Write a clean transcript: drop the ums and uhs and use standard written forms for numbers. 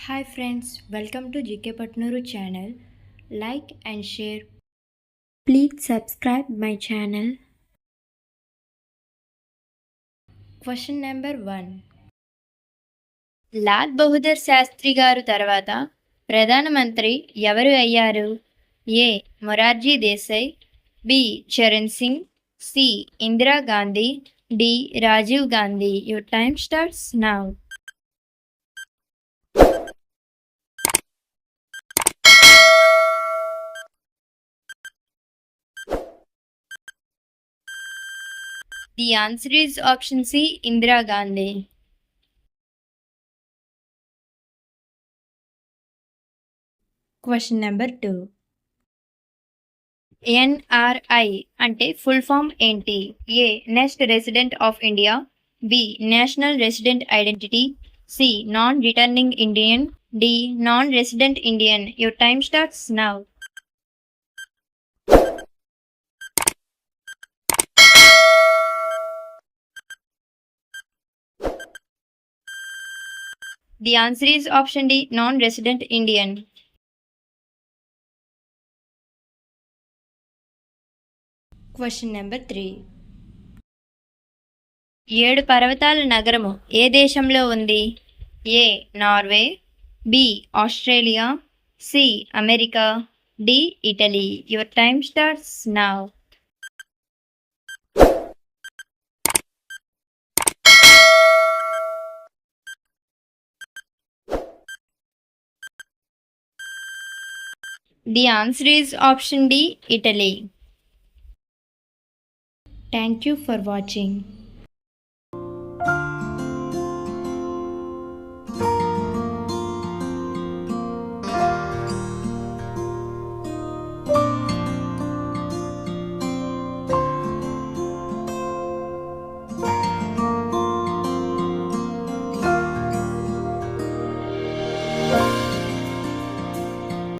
Hi friends, welcome to GK Patnuru channel. Like and share. Please subscribe my channel. Question number 1. Lal Bahadur Sastry గారు తర్వాత ప్రధానమంత్రి ఎవరు అయ్యారు? A Morarji Desai, B Charan Singh, C Indira Gandhi, D Rajiv Gandhi. Your time starts now. The answer is option C, Indira Gandhi. Question number 2. NRI అంటే full form ఏంటి? A next resident of India, B national resident identity, C non returning Indian, D non resident Indian. Your time starts now. The answer is option D, non-resident Indian. Question number 3. 7 పర్వతాల నగరము ఏ దేశంలో ఉంది? A Norway, B Australia, C America, D Italy. Your time starts now. The answer is option D, Italy. Thank you for watching.